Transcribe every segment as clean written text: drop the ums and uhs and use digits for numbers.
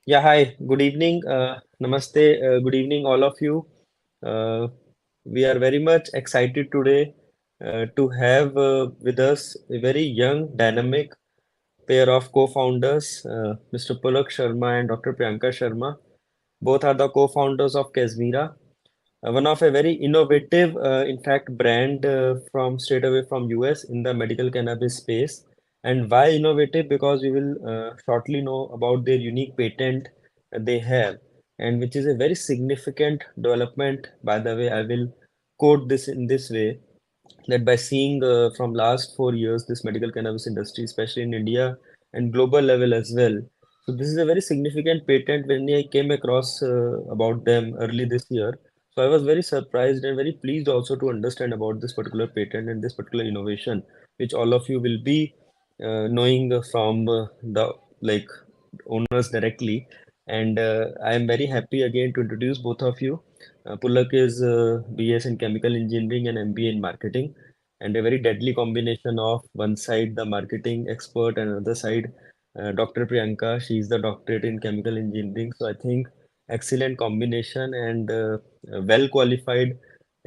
Yeah, hi. Good evening. Namaste. Good evening, all of you. Uh, we are very much excited today to have with us a very young, dynamic pair of co-founders, Mr. Pulak Sharma and Dr. Priyanka Sharma. Both are the co-founders of Kazmira, one of a very innovative, in fact, brand from straight away from US in the medical cannabis space. And why innovative? Because we will shortly know about their unique patent they have, and which is a very significant development. By the way, I will quote this in this way that by seeing from last 4 years this medical cannabis industry, especially in India and global level as well. So this is a very significant patent when I came across about them early this year. So I was very surprised and very pleased also to understand about this particular patent and this particular innovation, which all of you will be knowing from the like owners directly. And I am very happy again to introduce both of you. Pullak is BS in Chemical Engineering and MBA in Marketing, and a very deadly combination of one side the marketing expert and another side Dr. Priyanka. She is the doctorate in Chemical Engineering. So I think excellent combination and well qualified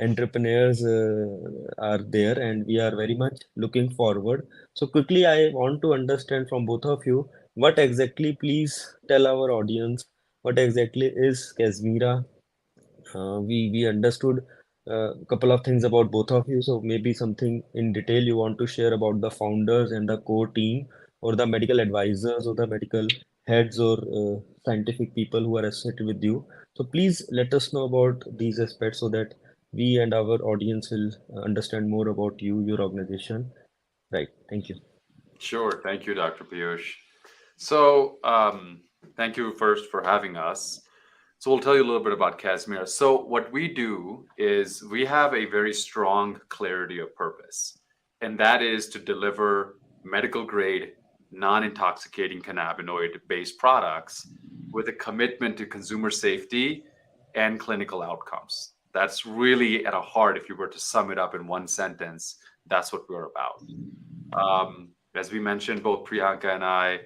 entrepreneurs are there, and we are very much looking forward. So quickly, I want to understand from both of you what exactly, please tell our audience, what exactly is Kazmira. We understood a couple of things about both of you, so maybe something in detail you want to share about the founders and the core team, or the medical advisors, or the medical heads, or scientific people who are associated with you. So please let us know about these aspects so that we and our audience will understand more about you, your organization. Right. Thank you. Sure. Thank you, Dr. Piyush. So, thank you first for having us. So, we'll tell you a little bit about Kazmira. So, what we do is we have a very strong clarity of purpose, and that is to deliver medical grade, non intoxicating cannabinoid based products with a commitment to consumer safety and clinical outcomes. That's really at a heart, if you were to sum it up in one sentence, that's what we're about. As we mentioned, both Priyanka and I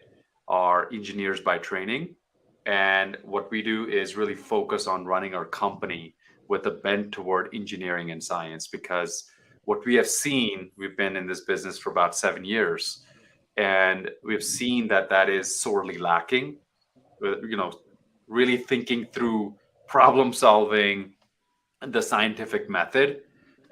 are engineers by training. And what we do is really focus on running our company with a bent toward engineering and science because what we have seen, we've been in this business for about 7 years, and we've seen that that is sorely lacking. You know, really thinking through problem solving, the scientific method.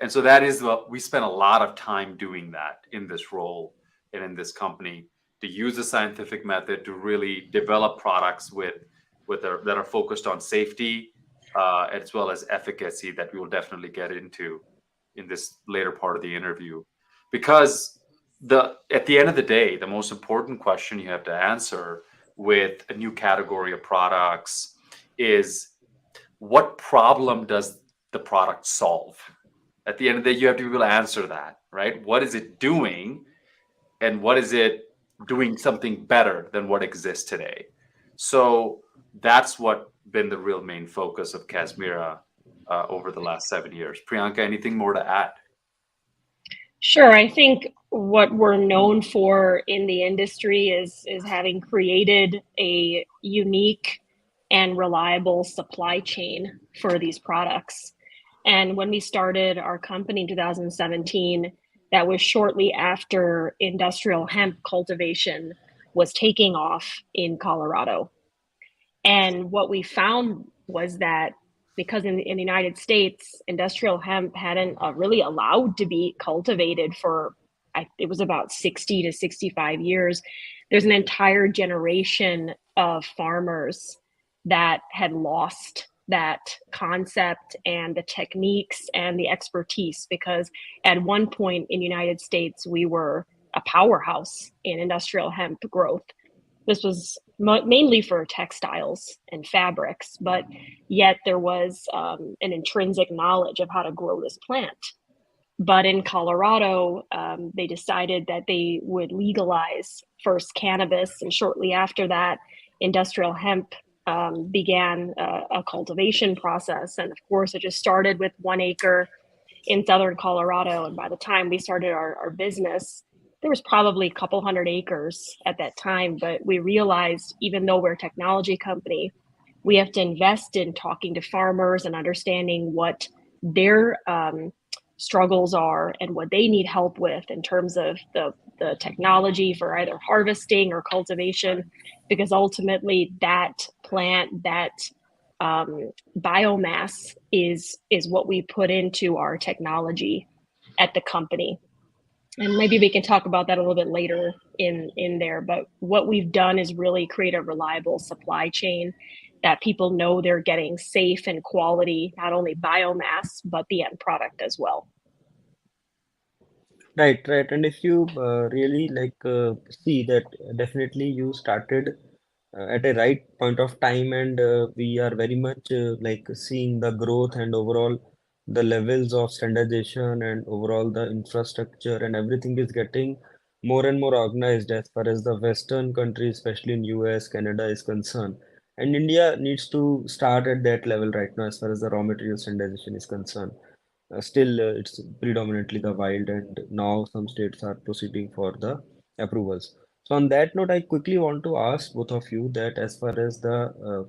And so that is what we spend a lot of time doing that in this role and in this company to use the scientific method to really develop products that are focused on safety as well as efficacy that we will definitely get into in this later part of the interview. Because the at the end of the day, the most important question you have to answer with a new category of products is what problem does the product solve? At the end of the day, you have to be able to answer that, right? What is it doing, and what is it doing something better than what exists today? So that's what been the real main focus of Kazmira over the last 7 years. Priyanka, anything more to add? Sure. I think what we're known for in the industry is having created a unique and reliable supply chain for these products. And when we started our company in 2017, that was shortly after industrial hemp cultivation was taking off in Colorado. And what we found was that because in the United States, industrial hemp hadn't really allowed to be cultivated for, it was about 60 to 65 years. There's an entire generation of farmers that had lost that concept and the techniques and the expertise because at one point in the United States, we were a powerhouse in industrial hemp growth. This was mainly for textiles and fabrics, but yet there was an intrinsic knowledge of how to grow this plant. But in Colorado, they decided that they would legalize first cannabis, and shortly after that, industrial hemp began a cultivation process. And of course, it just started with 1 acre in southern Colorado. And by the time we started our business, there was probably a couple hundred acres at that time, but we realized even though we're a technology company, we have to invest in talking to farmers and understanding what their struggles are and what they need help with in terms of the technology for either harvesting or cultivation, because ultimately that plant, that biomass is what we put into our technology at the company. And maybe we can talk about that a little bit later in there, but what we've done is really create a reliable supply chain that people know they're getting safe and quality, not only biomass but the end product as well. Right, right. And if you really see that, definitely you started at a right point of time, and we are very much seeing the growth and overall the levels of standardization and overall the infrastructure and everything is getting more and more organized as far as the Western countries, especially in US, Canada is concerned. And India needs to start at that level right now as far as the raw material standardization is concerned. Still, it's predominantly the wild, and now some states are proceeding for the approvals. So, on that note, I quickly want to ask both of you that as far as the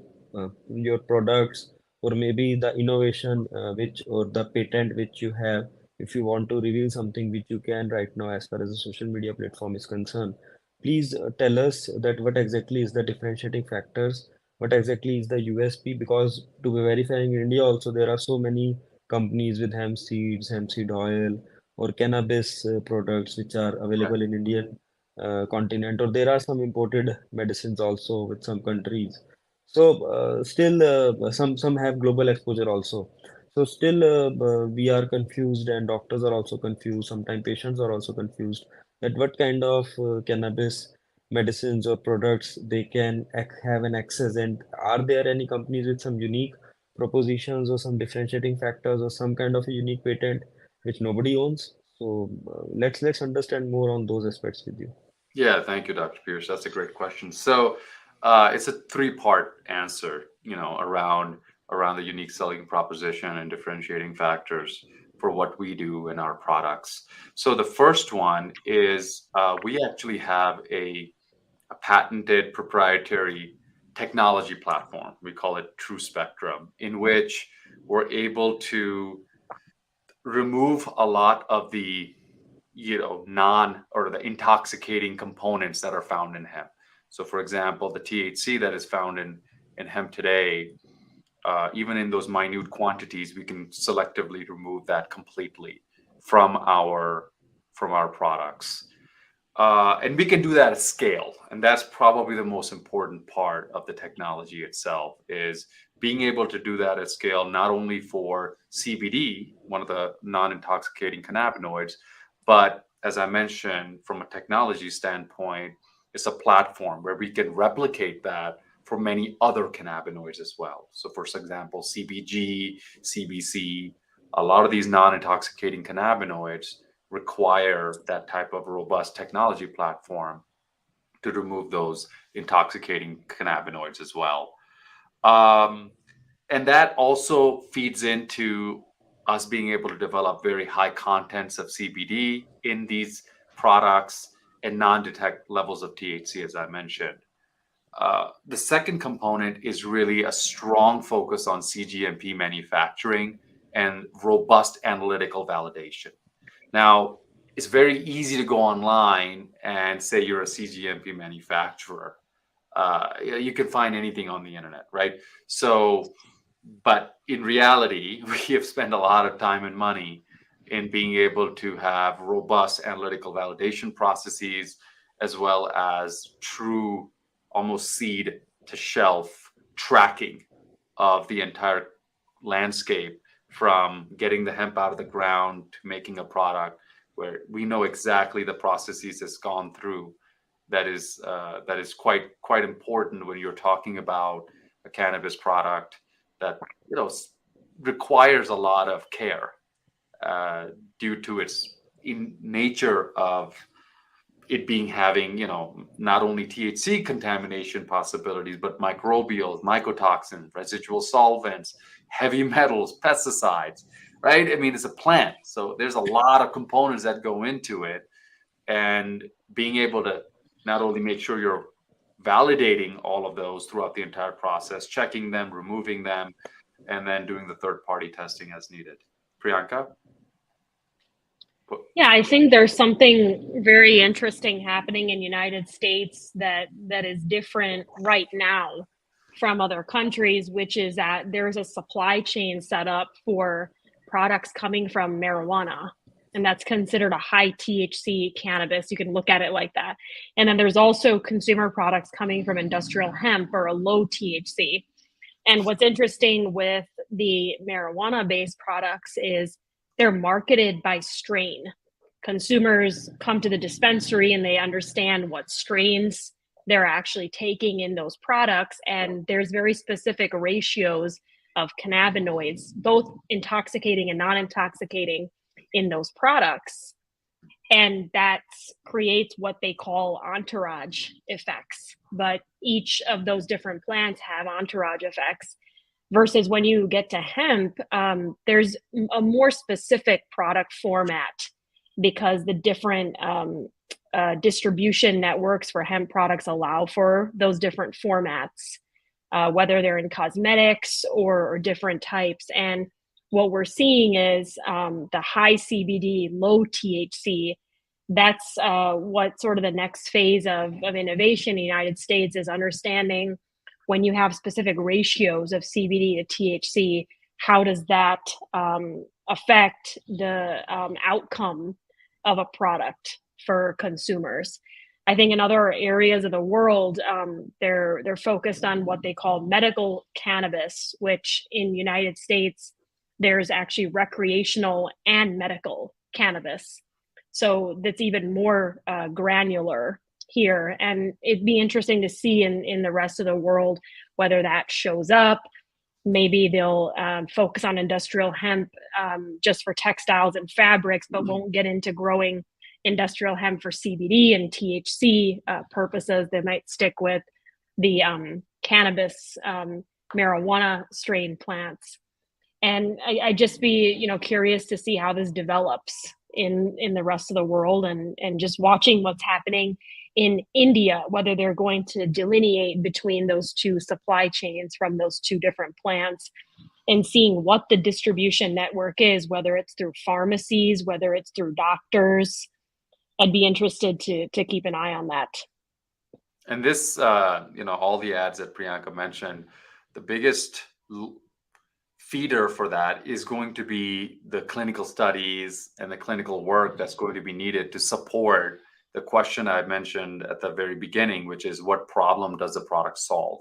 your products or maybe the innovation which or the patent which you have, if you want to reveal something which you can right now as far as the social media platform is concerned, please tell us that what exactly is the differentiating factors, what exactly is the USP, because to be verifying in India also there are so many companies with hemp seeds, hemp seed oil, or cannabis products which are Right. available in Indian continent, or there are some imported medicines also with some countries. So still, some have global exposure also. So still, we are confused, and doctors are also confused. Sometimes patients are also confused that what kind of cannabis medicines or products they can have an access, and are there any companies with some unique propositions or some differentiating factors or some kind of a unique patent which nobody owns. So let's understand more on those aspects with you. Yeah, thank you, Dr. Pierce. That's a great question. So, it's a three-part answer, around the unique selling proposition and differentiating factors for what we do in our products. So, the first one is we actually have a patented proprietary technology platform. We call it True Spectrum, in which we're able to remove a lot of the non or the intoxicating components that are found in hemp. So, for example, the THC that is found in hemp today, even in those minute quantities, we can selectively remove that completely from our products. And we can do that at scale, and that's probably the most important part of the technology itself, is being able to do that at scale, not only for CBD, one of the non-intoxicating cannabinoids, but as I mentioned, from a technology standpoint, it's a platform where we can replicate that for many other cannabinoids as well. So, for example, CBG, CBC, a lot of these non-intoxicating cannabinoids require that type of robust technology platform to remove those intoxicating cannabinoids as well. Um, and that also feeds into us being able to develop very high contents of CBD in these products and non-detect levels of THC, as I mentioned. The second component is really a strong focus on CGMP manufacturing and robust analytical validation. Now, it's very easy to go online and say you're a CGMP manufacturer. You can find anything on the internet, right? So, but in reality, we have spent a lot of time and money in being able to have robust analytical validation processes, as well as true, almost seed to shelf tracking of the entire landscape, from getting the hemp out of the ground to making a product, where we know exactly the processes it's gone through. That is quite important when you're talking about a cannabis product that requires a lot of care, uh, due to its in nature of it being having not only THC contamination possibilities, but microbials, mycotoxins, residual solvents, heavy metals, pesticides, right? I mean, it's a plant, so there's a lot of components that go into it. and being able to not only make sure you're validating all of those throughout the entire process, checking them, removing them, and then doing the third-party testing as needed. Priyanka? Yeah, I think there's something very interesting happening in United States that is different right now from other countries, which is that there's a supply chain set up for products coming from marijuana, and that's considered a high THC cannabis. You can look at it like that. And then there's also consumer products coming from industrial hemp or a low THC. And what's interesting with the marijuana-based products is they're marketed by strain. Consumers come to the dispensary and they understand what strains they're actually taking in those products, and there's very specific ratios of cannabinoids, both intoxicating and non-intoxicating, in those products, and that creates what they call entourage effects. But each of those different plants have entourage effects, versus when you get to hemp, there's a more specific product format, because the different distribution networks for hemp products allow for those different formats, whether they're in cosmetics or different types. And what we're seeing is the high CBD, low THC. That's what sort of the next phase of innovation in the United States is, understanding when you have specific ratios of CBD to THC, how does that affect the outcome of a product for consumers. I think in other areas of the world, they're focused on what they call medical cannabis, which in the United States, there's actually recreational and medical cannabis. So that's even more granular here. And it'd be interesting to see in the rest of the world whether that shows up. Maybe they'll focus on industrial hemp just for textiles and fabrics, but won't get into growing industrial hemp for CBD and THC purposes. They might stick with the cannabis marijuana strain plants. And I just be curious to see how this develops in the rest of the world, and just watching what's happening in India, whether they're going to delineate between those two supply chains from those two different plants, and seeing what the distribution network is, whether it's through pharmacies, whether it's through doctors. I'd be interested to keep an eye on that. And this, all the ads that Priyanka mentioned, the biggest feeder for that is going to be the clinical studies and the clinical work that's going to be needed to support the question I mentioned at the very beginning, which is what problem does the product solve,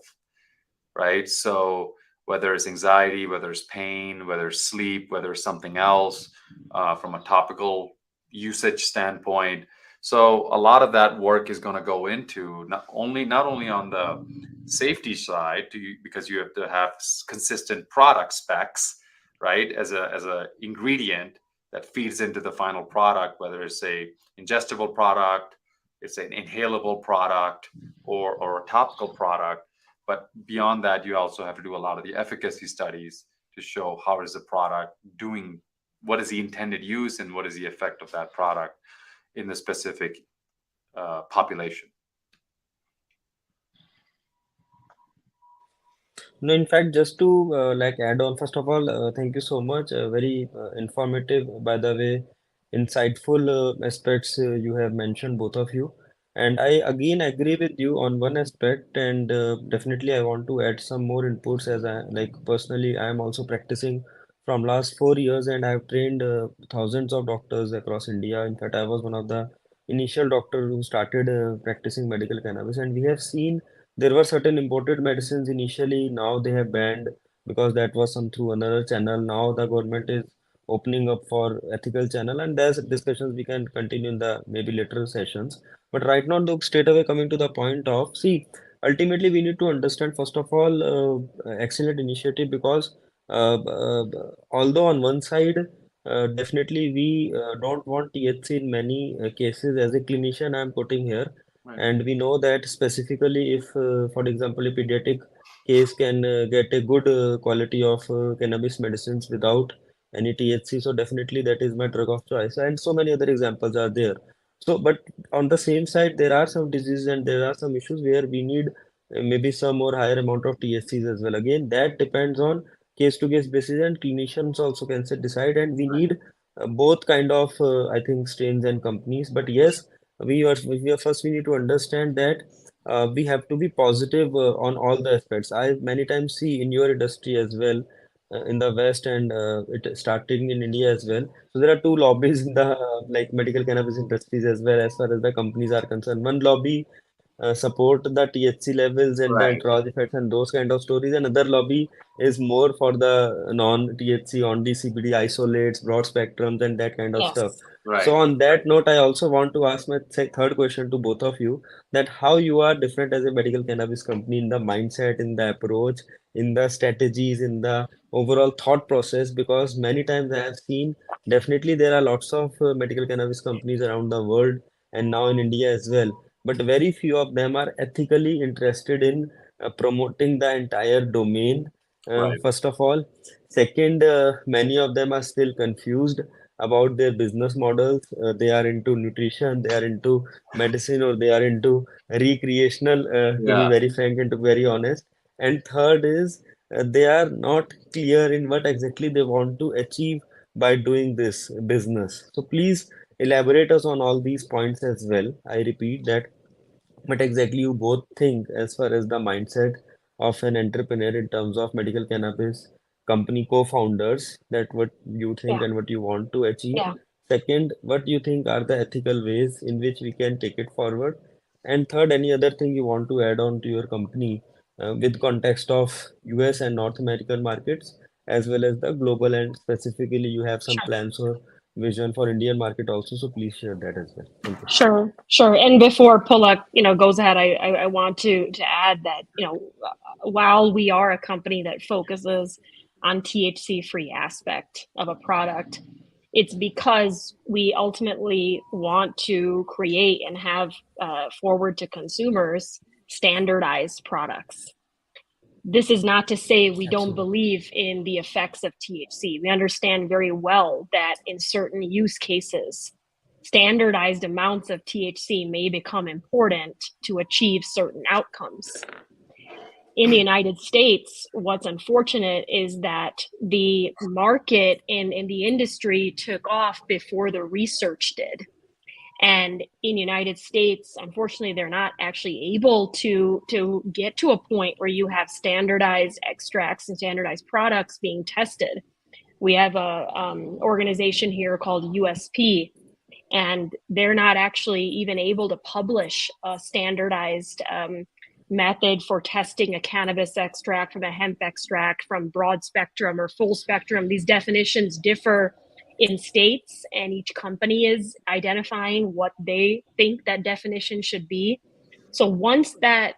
right? So whether it's anxiety, whether it's pain, whether it's sleep, whether it's something else, from a topical usage standpoint. So a lot of that work is going to go into not only on the safety side, because you have to have consistent product specs, right, as a ingredient that feeds into the final product, whether it's a ingestible product, it's an inhalable product, or a topical product. But beyond that, you also have to do a lot of the efficacy studies to show how is the product doing, what is the intended use, and what is the effect of that product in the specific population. No, in fact, just to add on, first of all, thank you so much. Very informative, by the way, insightful aspects you have mentioned, both of you. And I again agree with you on one aspect, and definitely I want to add some more inputs, as I personally, I am also practicing from last 4 years, and I've trained thousands of doctors across India. In fact, I was one of the initial doctors who started practicing medical cannabis, and we have seen there were certain imported medicines initially. Now they have banned because that was some through another channel. Now the government is opening up for ethical channel, and there's discussions we can continue in the maybe later sessions. But right now, look, straight away coming to the point of, see, ultimately we need to understand first of all, excellent initiative, because although on one side, definitely we don't want THC in many cases. As a clinician, I'm putting here. Right. And we know that specifically if, for example, a pediatric case can get a good quality of cannabis medicines without any THC, so definitely that is my drug of choice. And so many other examples are there. So, but on the same side, there are some diseases and there are some issues where we need maybe some more higher amount of THCs as well. Again, that depends on case to case basis, and clinicians also can say decide. And we need both kind of, I think, strains and companies. But yes, first we need to understand that we have to be positive on all the aspects. I many times see in your industry as well, in the West, and it starting in India as well. So there are two lobbies in the like medical cannabis industries as well as far as the companies are concerned. One lobby support the THC levels and the Right. entourage effects and those kind of stories. Another lobby is more for the non-THC, only CBD isolates, broad spectrums, and that kind of stuff. Yes. So Right. on that note, I also want to ask my third question to both of you, that how you are different as a medical cannabis company in the mindset, in the approach, in the strategies, in the overall thought process, because many times I have seen definitely there are lots of medical cannabis companies around the world and now in India as well, but very few of them are ethically interested in promoting the entire domain. Right. First of all, second, many of them are still confused about their business models. They are into nutrition, they are into medicine, or they are into recreational, to be Yeah. very frank and to be very honest. And third is they are not clear in what exactly they want to achieve by doing this business. So please elaborate us on all these points as well. I repeat that what exactly you both think as far as the mindset of an entrepreneur in terms of medical cannabis company co-founders, that what you think Yeah. and what you want to achieve. Yeah. Second, what you think are the ethical ways in which we can take it forward. And third, any other thing you want to add on to your company with context of US and North American markets as well as the global, and specifically you have some Sure. plans or vision for Indian market also. So please share that as well. Thank you. Sure, sure. And before Pulak, goes ahead, I want to add that, while we are a company that focuses on THC-free aspect of a product, it's because we ultimately want to create and have forward to consumers standardized products. This is not to say we don't Absolutely. believe in the effects of THC. We understand very well that in certain use cases, standardized amounts of THC may become important to achieve certain outcomes. In the United States, what's unfortunate is that the market and the industry took off before the research did. And in United States, unfortunately, they're not actually able to get to a point where you have standardized extracts and standardized products being tested. We have a organization here called USP, and they're not actually even able to publish a standardized method for testing a cannabis extract from a hemp extract from broad spectrum or full spectrum. These definitions differ in states, and each company is identifying what they think that definition should be. So once that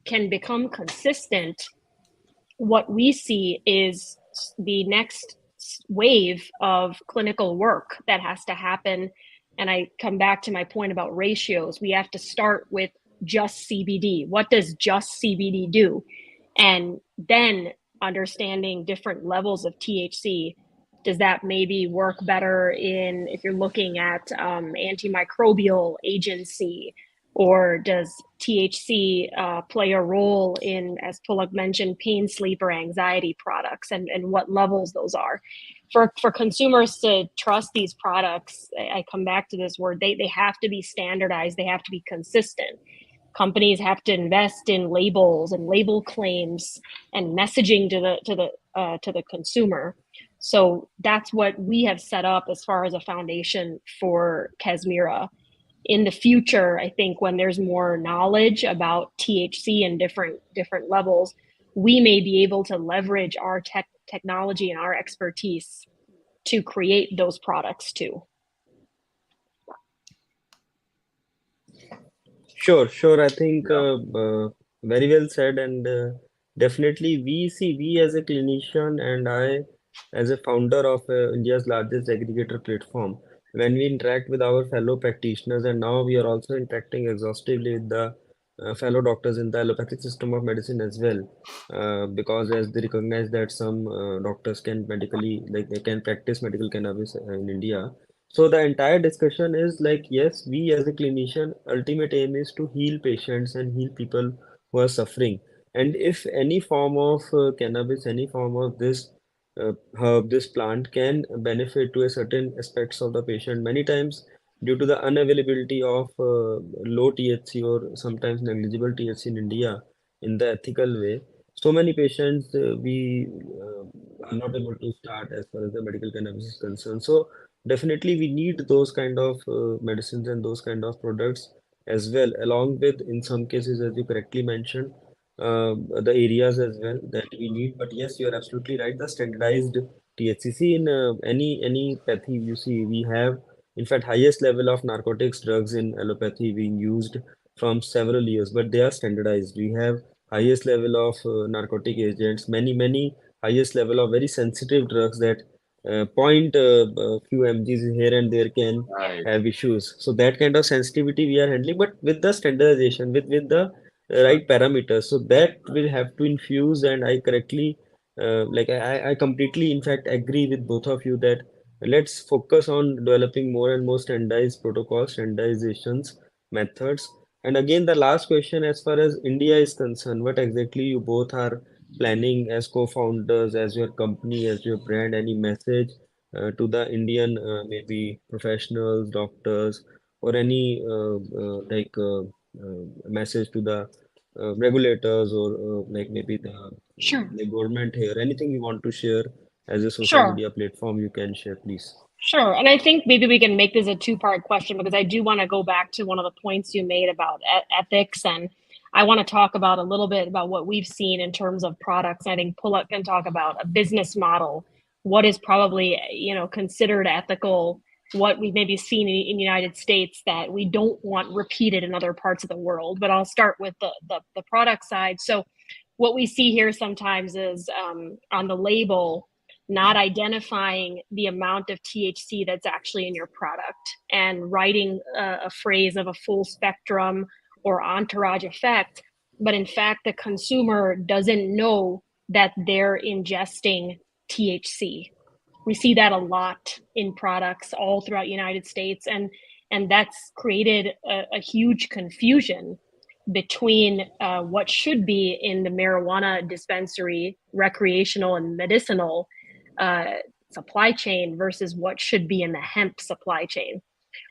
can become consistent, what we see is the next wave of clinical work that has to happen. And I come back to my point about ratios. We have to start with just CBD. What does just CBD do? And then understanding different levels of THC. Does that maybe work better in if you're looking at antimicrobial agency, or does THC play a role in, as Pulak mentioned, pain, sleep, or anxiety products, and what levels those are? For consumers to trust these products, I come back to this word, they have to be standardized, they have to be consistent. Companies have to invest in labels and label claims and messaging to the consumer. So that's what we have set up as far as a foundation for Kazmira. In the future, I think when there's more knowledge about THC and different levels, we may be able to leverage our technology and our expertise to create those products too. Sure, sure. I think Yeah. very well said, and definitely we as a clinician and I as a founder of India's largest aggregator platform, when we interact with our fellow practitioners, and now we are also interacting exhaustively with the fellow doctors in the allopathic system of medicine as well, because as they recognize that some doctors can medically, like they can practice medical cannabis in India. So the entire discussion is like, yes, we as a clinician, ultimate aim is to heal patients and heal people who are suffering. And if any form of cannabis, any form of this herb, this plant can benefit to a certain aspects of the patient, many times due to the unavailability of low THC or sometimes negligible THC in India in the ethical way, so many patients are not able to start as far as the medical cannabis is concerned. So definitely, we need those kind of medicines and those kind of products as well, along with, in some cases, as you correctly mentioned, the areas as well that we need. But yes, you are absolutely right. The standardized THCC in any pathy you see, we have, in fact, highest level of narcotics drugs in allopathy being used from several years, but they are standardized. We have highest level of narcotic agents, many highest level of very sensitive drugs that point few mgs here and there can Right. have issues. So that kind of sensitivity we are handling, but with the standardization, with the Right. right parameters. So that will have to infuse, and I correctly, I completely, in fact, agree with both of you that let's focus on developing more and more standardized protocols, standardizations, methods. And again, the last question, as far as India is concerned, what exactly you both are planning as co-founders, as your company, as your brand, any message to the Indian maybe professionals, doctors, or any message to the regulators or like maybe Sure. the government here, anything you want to share as a social Sure. media platform, you can share, please. Sure. And I think maybe we can make this a two-part question because I do want to go back to one of the points you made about ethics. And I want to talk about a little bit about what we've seen in terms of products. I think Pulak can talk about a business model, what is probably, considered ethical, what we've maybe seen in the United States that we don't want repeated in other parts of the world. But I'll start with the product side. So what we see here sometimes is on the label, not identifying the amount of THC that's actually in your product and writing a phrase of a full spectrum or entourage effect. But in fact, the consumer doesn't know that they're ingesting THC. We see that a lot in products all throughout the United States, and that's created a huge confusion between what should be in the marijuana dispensary, recreational and medicinal uh, supply chain versus what should be in the hemp supply chain.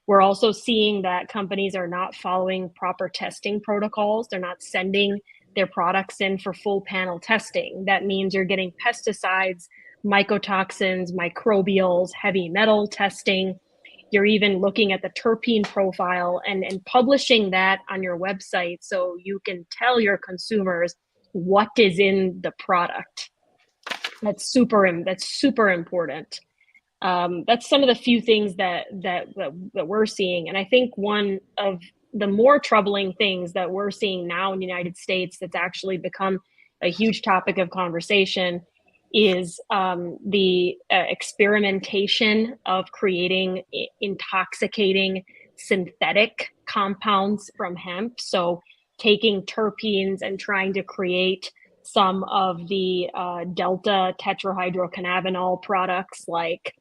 We're also seeing that companies are not following proper testing protocols. They're not sending their products in for full panel testing. That means you're getting pesticides, mycotoxins, microbials, heavy metal testing. You're even looking at the terpene profile and publishing that on your website so you can tell your consumers what is in the product. That's super important. That's some of the few things that we're seeing, and I think one of the more troubling things that we're seeing now in the United States that's actually become a huge topic of conversation is the experimentation of creating intoxicating synthetic compounds from hemp. So taking terpenes and trying to create some of the delta tetrahydrocannabinol products like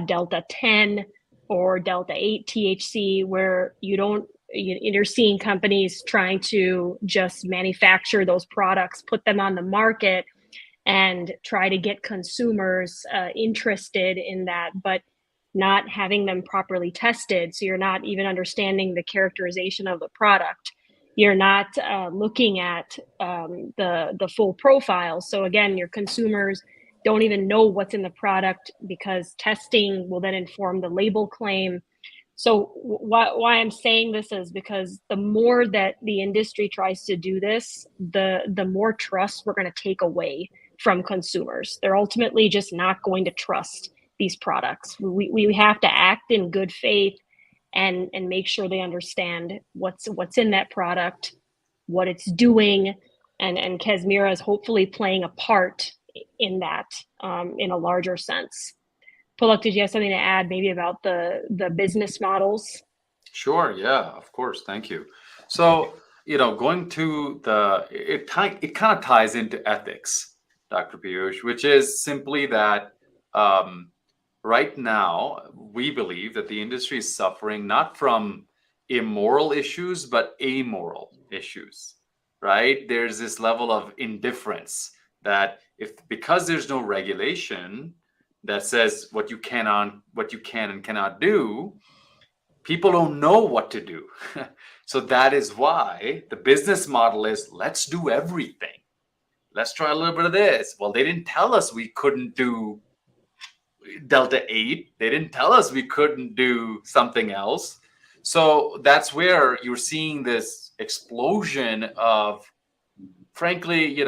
delta 10 or delta 8 THC, where you're seeing companies trying to just manufacture those products, put them on the market, and try to get consumers interested in that, but not having them properly tested. So you're not even understanding the characterization of the product. You're not looking at the full profile. So again, your consumers don't even know what's in the product because testing will then inform the label claim. So why I'm saying this is because the more that the industry tries to do this, the more trust we're going to take away from consumers. They're ultimately just not going to trust these products. We have to act in good faith and make sure they understand what's in that product, what it's doing, and Kazmira is hopefully playing a part in that in a larger sense. Pulak, did you have something to add maybe about the business models? Sure. Yeah, of course. Thank you. So, going to it kind of ties into ethics, Dr. Piyush, which is simply that, um, right now, we believe that the industry is suffering not from immoral issues, but amoral issues, right? There's this level of indifference that because there's no regulation that says what you can and cannot do, people don't know what to do. So that is why the business model is, let's do everything. Let's try a little bit of this. Well, they didn't tell us we couldn't do Delta 8. They didn't tell us we couldn't do something else. So that's where you're seeing this explosion of, frankly,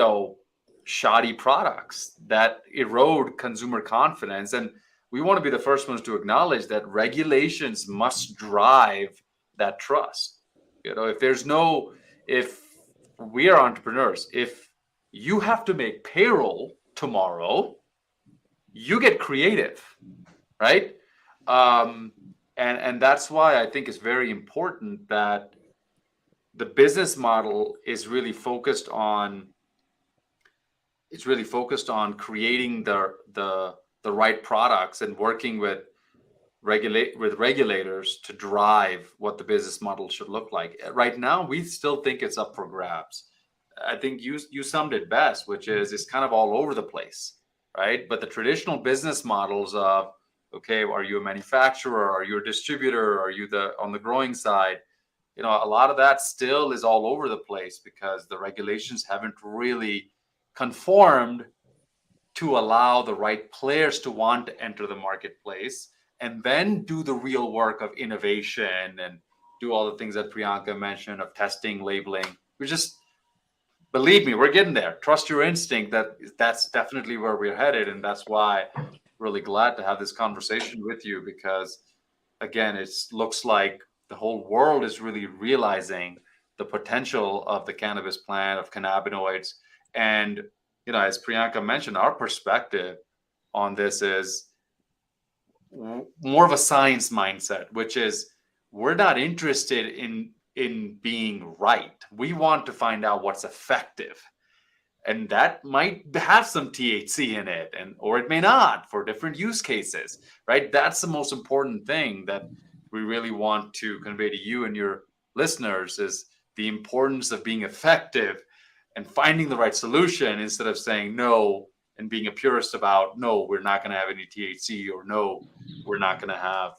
shoddy products that erode consumer confidence. And we want to be the first ones to acknowledge that regulations must drive that trust. If we are entrepreneurs, if you have to make payroll tomorrow, you get creative, right? And that's why I think it's very important that the business model is really focused on creating the right products and working with regulators to drive what the business model should look like. Right now, we still think it's up for grabs. I think you summed it best, which is it's kind of all over the place, right? But the traditional business models of, okay, are you a manufacturer? Are you a distributor? Are you on the growing side? A lot of that still is all over the place because the regulations haven't really conformed to allow the right players to want to enter the marketplace and then do the real work of innovation and do all the things that Priyanka mentioned of testing, labeling. Believe me, we're getting there. Trust your instinct. That's definitely where we're headed. And that's why I'm really glad to have this conversation with you, because again, it looks like the whole world is really realizing the potential of the cannabis plant, of cannabinoids. And, as Priyanka mentioned, our perspective on this is more of a science mindset, which is we're not interested in being right. We want to find out what's effective. And that might have some THC in it, or it may not for different use cases, right? That's the most important thing that we really want to convey to you and your listeners, is the importance of being effective and finding the right solution instead of saying no and being a purist about, no, we're not going to have any THC, or no, we're not going to have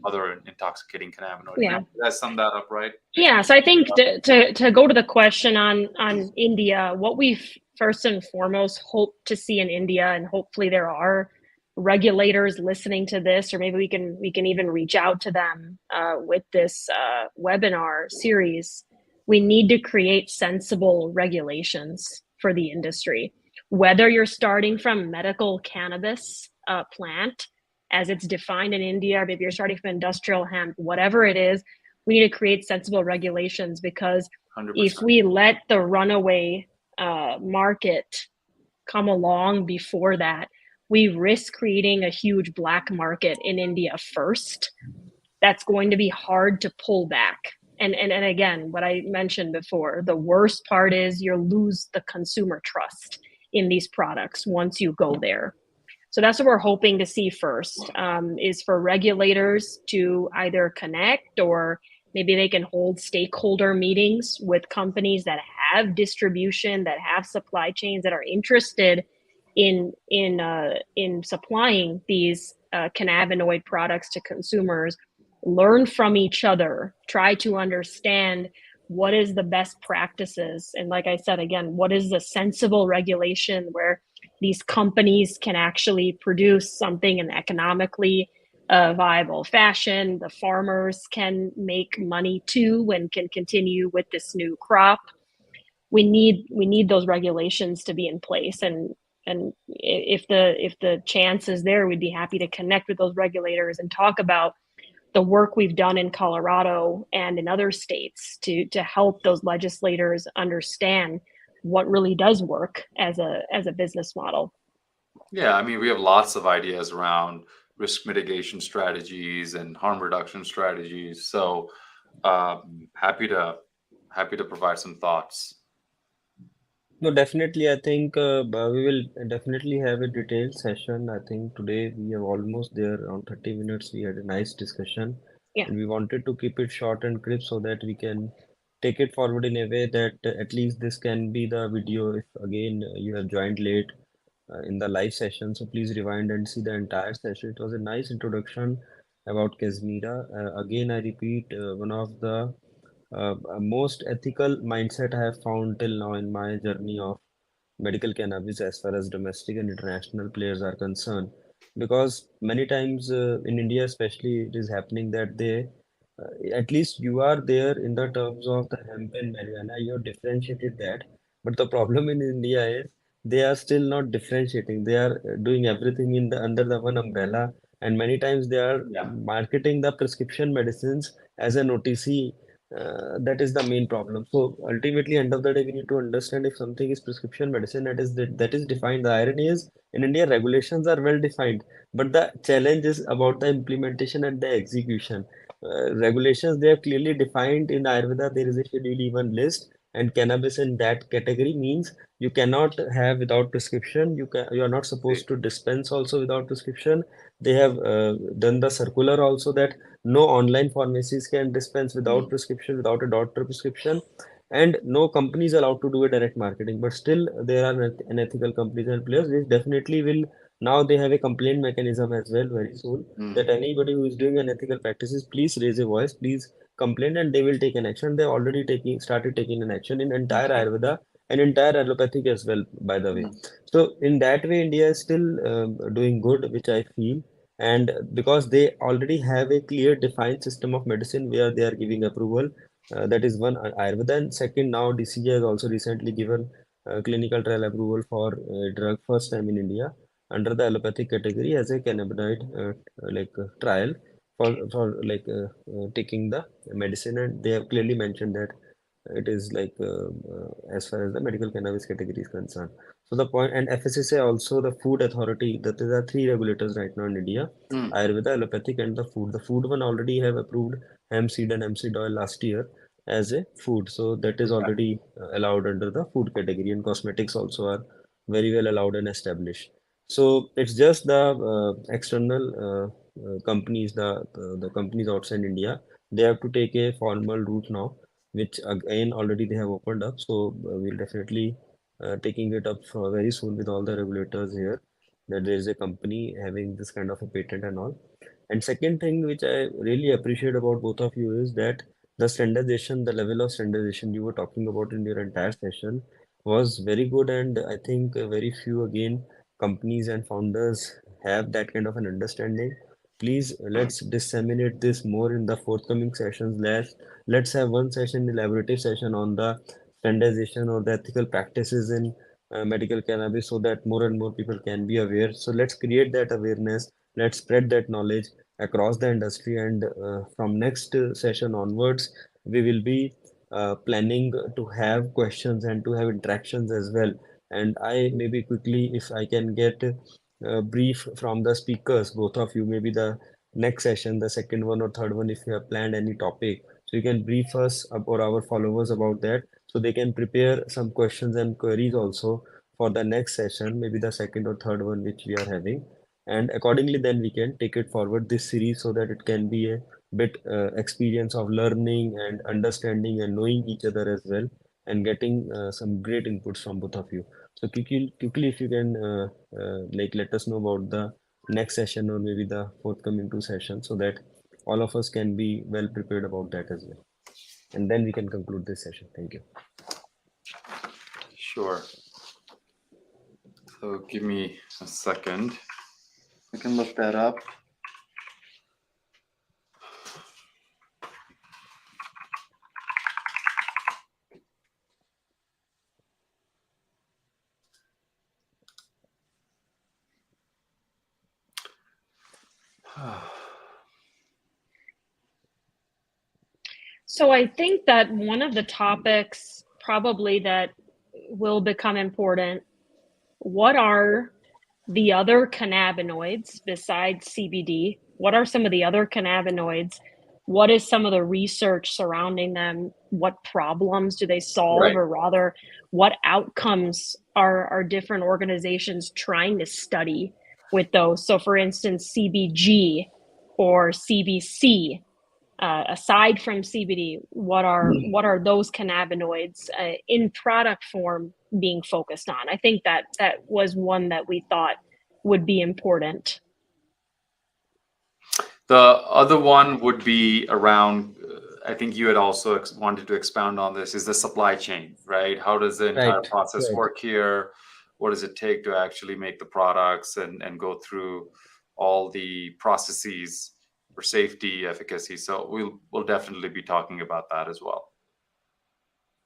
other intoxicating cannabinoids. Yeah. Did I sum that up right? Yeah. So I think to go to the question on India, what we first and foremost hope to see in India, and hopefully there are regulators listening to this, or maybe we can even reach out to them with this webinar series. We need to create sensible regulations for the industry. Whether you're starting from medical cannabis plant, as it's defined in India, or maybe you're starting from industrial hemp, whatever it is, we need to create sensible regulations, because 100%. if we let the runaway market come along before that, we risk creating a huge black market in India first. That's going to be hard to pull back. And again, what I mentioned before, the worst part is you lose the consumer trust in these products once you go there. So that's what we're hoping to see first, is for regulators to either connect, or maybe they can hold stakeholder meetings with companies that have distribution, that have supply chains, that are interested in supplying these cannabinoid products to consumers. Learn from each other, try to understand what is the best practices. And like I said, again, what is the sensible regulation where these companies can actually produce something in economically viable fashion. The farmers can make money too and can continue with this new crop. We need those regulations to be in place. And if the chance is there, we'd be happy to connect with those regulators and talk about the work we've done in Colorado and in other states to help those legislators understand what really does work as a business model. Yeah, I mean, we have lots of ideas around risk mitigation strategies and harm reduction strategies. So happy to provide some thoughts. No, definitely. I think we will definitely have a detailed session. I think today we are almost there around 30 minutes. We had a nice discussion, Yeah. and we wanted to keep it short and crisp so that we can take it forward in a way that at least this can be the video. If again you have joined late in the live session, so please rewind and see the entire session. It was a nice introduction about Kazmira. Again, I repeat, one of the most ethical mindset I have found till now in my journey of medical cannabis as far as domestic and international players are concerned. Because many times in India, especially, it is happening that at least you are there in the terms of the hemp and marijuana, you have differentiated that. But the problem in India is they are still not differentiating. They are doing everything in the under the one umbrella, and many times they are Yeah. marketing the prescription medicines as an OTC. That is the main problem. So ultimately, end of the day, we need to understand if something is prescription medicine, that is defined. The irony is in India, regulations are well defined, but the challenge is about the implementation and the execution. Regulations they are clearly defined in Ayurveda. There is a Schedule E1 list, and cannabis in that category means you cannot have without prescription. You are not supposed Great. to dispense also without prescription. They have done the circular also that no online pharmacies can dispense without Mm. prescription, without a doctor prescription, and no company is allowed to do a direct marketing. But still, there are unethical companies and players which definitely will. Now they have a complaint mechanism as well very soon that Mm. anybody who is doing unethical practices, please raise a voice, please complain, and they will take an action. They already taking started taking an action in entire Okay. Ayurveda and entire allopathic as well, by the way. Mm. So in that way, India is still doing good, which I feel. And because they already have a clear defined system of medicine where they are giving approval, that is one Ayurveda. And second, now DCJ has also recently given clinical trial approval for drug first time in India under the allopathic category as a cannabinoid trial for taking the medicine, and they have clearly mentioned that it is as far as the medical cannabis category is concerned. So the point, and FSSA also the food authority, that there are three regulators right now in India: Mm. Ayurveda, allopathic, and the food. The food one already have approved hemp seed and hemp seed oil last year as a food, so that is Okay. already allowed under the food category, and cosmetics also are very well allowed and established. So it's just the external companies, the companies outside India, they have to take a formal route now, which again already they have opened up. So we'll definitely taking it up very soon with all the regulators here that there is a company having this kind of a patent and all. And second thing which I really appreciate about both of you is that the standardization, the level of standardization you were talking about in your entire session was very good, and I think very few again companies and founders have that kind of an understanding. Please let's disseminate this more in the forthcoming sessions. Let's have one session, elaborative session on the standardization or the ethical practices in medical cannabis so that more and more people can be aware. So let's create that awareness. Let's spread that knowledge across the industry. And from next session onwards, we will be planning to have questions and to have interactions as well. And I maybe quickly, if I can get a brief from the speakers, both of you, maybe the next session, the second one or third one, if you have planned any topic, so you can brief us or our followers about that, so they can prepare some questions and queries also for the next session, maybe the second or third one which we are having. And accordingly, then we can take it forward this series so that it can be a bit experience of learning and understanding and knowing each other as well, and getting some great inputs from both of you. So quickly, if you can let us know about the next session or maybe the forthcoming two sessions, so that all of us can be well prepared about that as well. And then we can conclude this session. Thank you. Sure. So give me a second. I can look that up. So I think that one of the topics probably that will become important, what are the other cannabinoids besides CBD? What are some of the other cannabinoids what is some of the research surrounding them? What problems do they solve, Right. or rather, what outcomes are different organizations trying to study with those? So, for instance, CBG or CBC. Aside from CBD, what are those cannabinoids in product form being focused on? I think that was one that we thought would be important. The other one would be around, I think you had also wanted to expound on this, is the supply chain, right? How does the entire Right, process right. work here? What does it take to actually make the products and go through all the processes for safety, efficacy? So we'll definitely be talking about that as well.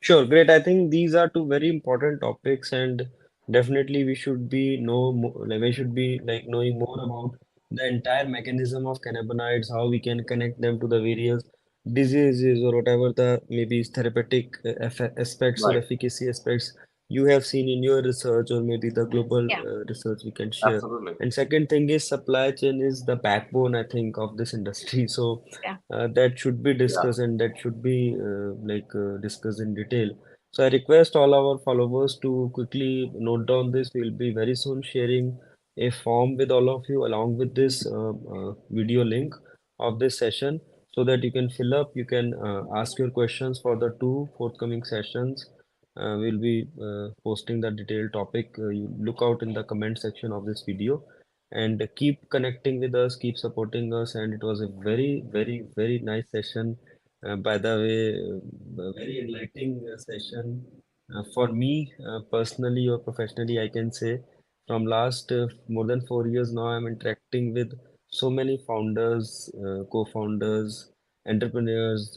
Sure, great. I think these are two very important topics, and definitely we should be know more, like we should be like knowing more about the entire mechanism of cannabinoids, how we can connect them to the various diseases or whatever the maybe therapeutic aspects or Right. efficacy aspects you have seen in your research, or maybe the global Yeah, research we can share. Absolutely. And second thing is supply chain is the backbone, I think, of this industry. So yeah. that should be Yeah. discussed, and that should be discussed in detail. So I request all our followers to quickly note down this. We'll be very soon sharing a form with all of you along with this video link of this session so that you can fill up, you can ask your questions for the two forthcoming sessions. We'll be posting the detailed topic. You look out in the comment section of this video and keep connecting with us, keep supporting us. And it was a very, very, very nice session. By the way, a very enlightening session for me personally or professionally, I can say. From last more than 4 years now, I'm interacting with so many founders, co-founders, entrepreneurs,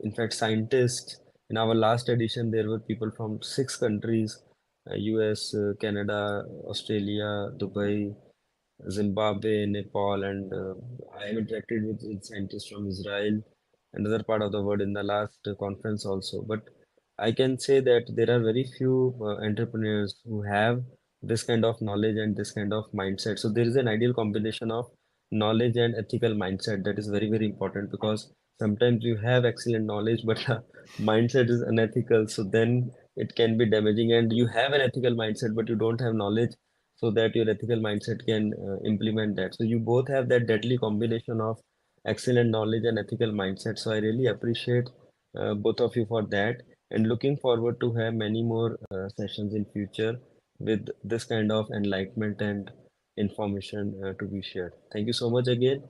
in fact, scientists. In our last edition, there were people from 6 countries, US, Canada, Australia, Dubai, Zimbabwe, Nepal, and I have interacted with scientists from Israel, another part of the world in the last conference also. But I can say that there are very few entrepreneurs who have this kind of knowledge and this kind of mindset. So there is an ideal combination of knowledge and ethical mindset that is very, very important, because sometimes you have excellent knowledge, but the mindset is unethical. So then it can be damaging, and you have an ethical mindset, but you don't have knowledge so that your ethical mindset can implement that. So you both have that deadly combination of excellent knowledge and ethical mindset. So I really appreciate both of you for that, and looking forward to have many more sessions in future with this kind of enlightenment and information to be shared. Thank you so much again,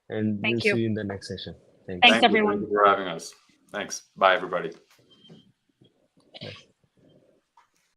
and we'll Thank see you. you in the next session. Thank you. Thanks, Thank you. Thank everyone. you for having us. Thanks. Bye, everybody. Bye.